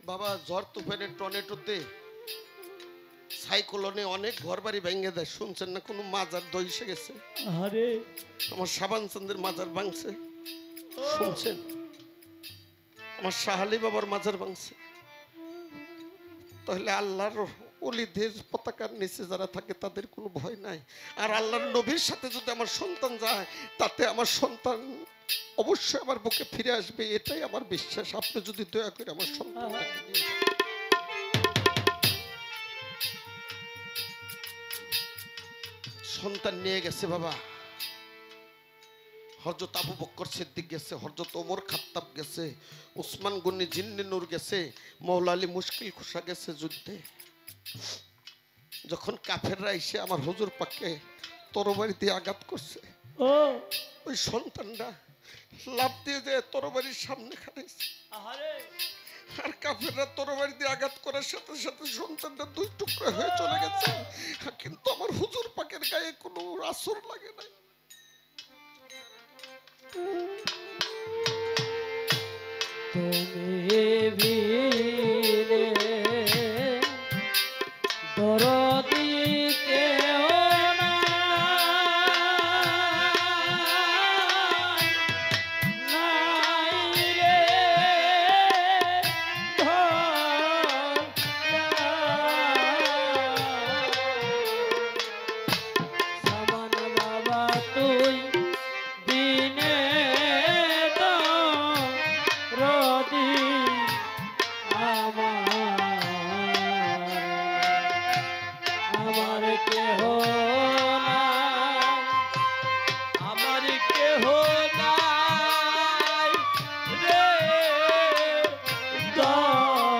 বাবা ঝড় তুফানের টর্নেডোতে সাইক্লোনে অনেক ঘর বাড়ি ভেঙে দেয়, শুনছেন না? কোনো মাজার ধসে গেছে। আরে আমার সাবান চন্দ্রের মাজার ভাঙছে, শুনছেন? আমার শাহালি বাবার মাজার ভাঙছে। তাহলে আল্লাহর ওলিদের পতাকার নিচে যারা থাকে তাদের কোনো ভয় নাই। আর আল্লাহর নবীর সাথে যদি আমার সন্তান যায়, তাতে আমার সন্তান অবশ্যই আমার বুকে ফিরে আসবে, এটাই আমার বিশ্বাস। আপনি যদি দয়া করে আমার সন্তানটাকে নিয়ে যান। সন্তান নিয়ে গেছে বাবা, হযরত আবু বকর সিদ্দিক গেছে, হযরত ওমর খাত্তাব গেছে, উসমান গনি জিন্নি নূর গেছে, মৌলা আলী মুশকিল খুশা গেছে যুদ্ধে। যখন কাফেররা এসে আমার হুজুর পাককে তরবারি দিয়ে আঘাত করছে, ও ওই সন্তানটা লাফ দিয়ে যায় তরবারির সামনে খাড়াইছে। আরে আর কাফেররা তরবারি দিয়ে আঘাত করার সাথে সাথে সন্তানটা দুই টুকরা হয়ে চলে গেছে, কিন্তু আমার হুজুর পাকের গায়ে কোনো আসর লাগে নাই। তুমি বিনে দরদি কেউ নাই রে সাবান বাবা তুই বিনে রদি আমার কেহ নাই, আমার কেহ নাই রে দয়াল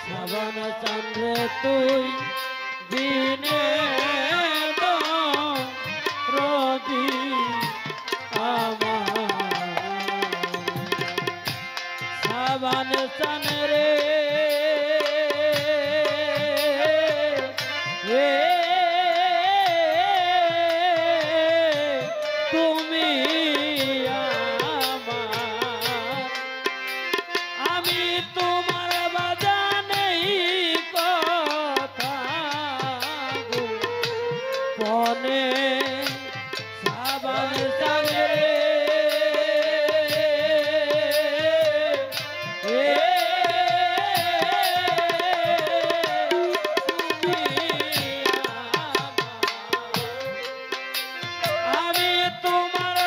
সাবান চন্দ্রে তুই বিনে রদি সাবান চান রে তুমি আমি তোমার বাজানেই কথা পনে সাবান চান রে আমি তোমার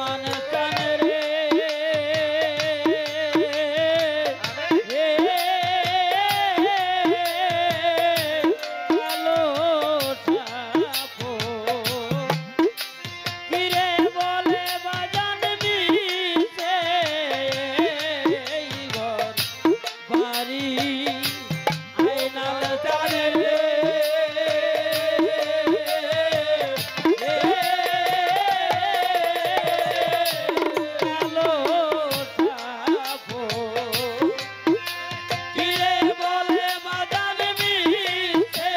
সামান চান রে কালো সাপো কিরে বলে বাজান মিশে এই ঘর বাড়ি আইনাল চান রে কালো সাপো কিরে বলে বাজান মিশে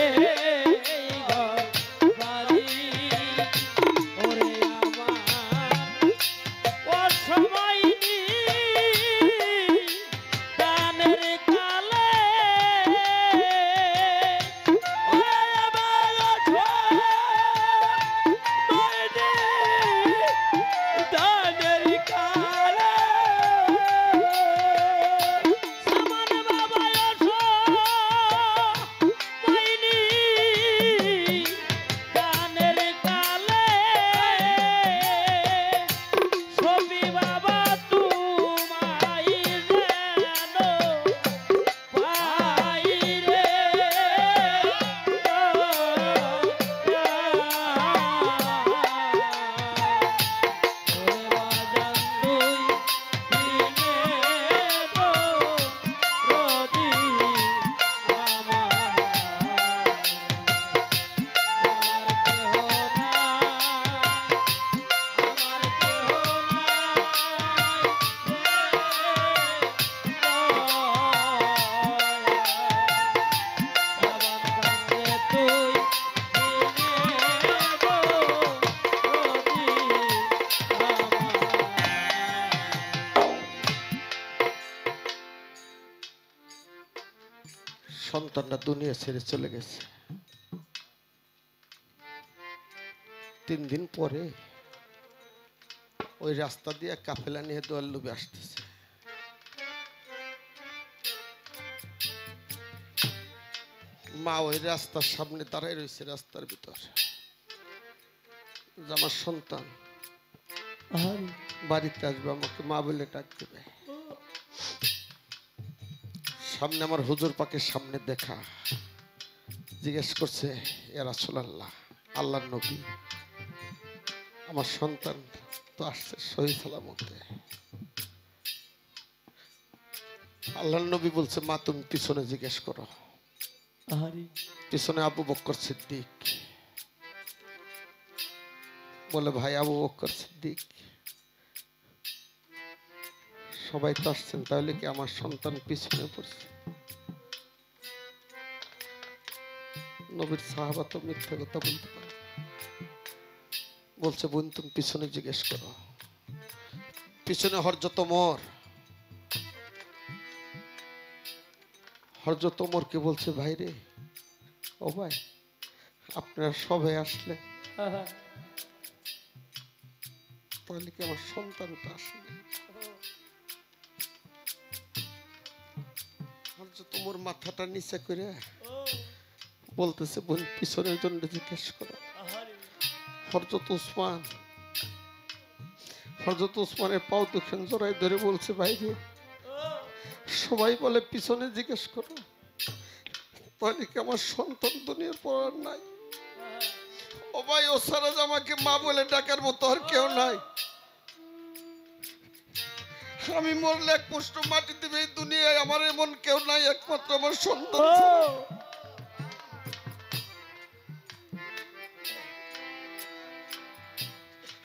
এই ঘর বাড়ি ওরে আমার অসময় নি দানের কালে ওরে আমার অসময় নি দানের কালে সামান বাবা অসময় নি দানের কালে ছবি বাবা তোমায় যেন পাই রে ওরে বাজান তুই দিনে রোদি আমার কেহ সন্তানটা দুনিয়া ছেড়ে চলে গেছে। 3 দিন পরে ওই রাস্তা দিয়ে কাফেলা নিয়ে দোয়ার লোভে আসতেছে। মা ওই রাস্তার সামনে দাঁড়ায় রয়েছে, রাস্তার ভিতর। যে আমার সন্তান বাড়িতে আসবে, আমাকে মা বলে ডাক দেবে। সামনে আমার হুজুর পাকের সামনে দেখা, জিজ্ঞেস করছে, ইয়া রাসূলুল্লাহ, আল্লাহর নবী, আমার সন্তান তো আসছে সহি সালামতে। আল্লাহর নবী বলছে, মা তুমি পিছনে জিজ্ঞেস করো। পিছনে আবু বকর সিদ্দিক বলে, ভাই আবু বকর সিদ্দিক, সবাই তো আসছেন, তাহলে কি আমার সন্তান পিছনে পড়ছে? নবীর সাহাবা তো মিথ্যা কথা বলতে পারে। বলছে, বোন তুমি পিছনে জিজ্ঞেস করো। পিছনে হযরত ওমর, হযরত ওমরকে বলছে, ভাই রে, ও ভাই, আপনারা সবাই আসলে, তাহলে কি আমার সন্তানটা আসলে? হযরত ওমর মাথাটা নিচে করে বলতেছে, বোন পিছনের জন্য জিজ্ঞেস করো। হযরত উসমানের পাও দুখান জড়াই ধরে বলছে, ভাই রে, সবাই বলে পিছনে জিজ্ঞেস করো, তাহলে কি আমার সন্তান দুনিয়ার পর আর নাই? ও ভাই, ও সারা আমাকে মা বলে ডাকার মতো আর কেউ নাই। আমি মরলে এক পুষ্ট মাটি দিবে এই দুনিয়ায়, আমার এমন কেউ নাই, একমাত্র আমার সন্তান ছাড়া।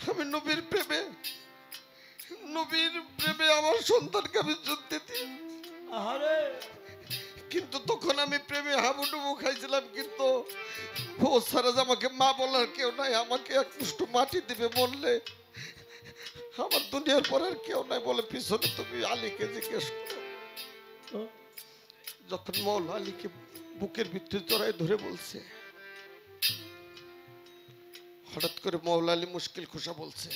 আমি নবীর প্রেমে আমার সন্তানকে আমি যুদ্ধ দিই, কিন্তু তখন আমি প্রেমে হাবুডুবু খাইছিলাম। কিন্তু ও সারা আমাকে মা বলার কেউ নাই, আমাকে এক পুষ্ট মাটি দিবে বললে, আমার দুনিয়ার পর আর কেউ নাই। বলে, পিছনে তুমি আলীকে জিজ্ঞেস করো। যখন মৌলা আলীকে বুকের ভিতরে জড়াই ধরে বলছে, হঠাৎ করে মৌলা আলী মুশকিল খোসা বলছে,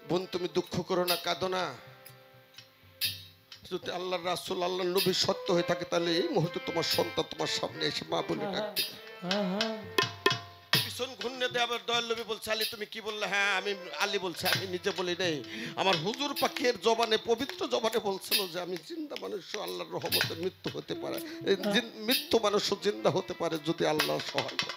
বোন তুমি দুঃখ করো না, কাঁদো না। যদি আল্লাহর রাসূল আল্লাহর নবী সত্য হয়ে থাকে, তাহলে এই মুহূর্তে তোমার সন্তান তোমার সামনে এসে মা বলে ডাকবে। পেছন ঘুরনে দিয়ে আবার দয়াল নবী বলছে আলী তুমি কি বললে? হ্যাঁ আমি, আলী বলছে আমি নিজে বলি নাই, আমার হুজুর পাকের জবানে, পবিত্র জবানে বলছিল যে আমি জিন্দা মানুষও আল্লাহর রহমতে মৃত্যু হতে পারে, মৃত্যু মানুষও জিন্দা হতে পারে যদি আল্লাহ সহায় করে।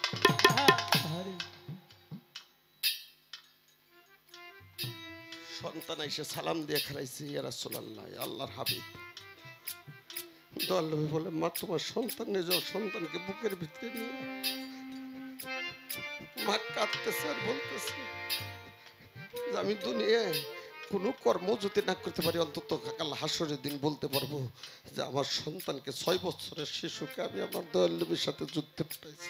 সন্তান এসে সালাম দিয়ে খারাইছে, ইয়া রাসূলুল্লাহ, আল্লাহর হাবিব। দয়াল নবী বলে মা তোমার সন্তান নিয়ে যাও, সন্তানকে বুকের ভিতরে নিয়ে। মা কাঁদতেছে আর বলতেছে যে আমি দুনিয়ায় কোনো কর্ম যদি না করতে পারি, অন্তত কাল হাসরের দিন বলতে পারবো যে আমার সন্তানকে, 6 বছরের শিশুকে আমি আমার দয়াল নবীর সাথে যুদ্ধে পাঠাইছি।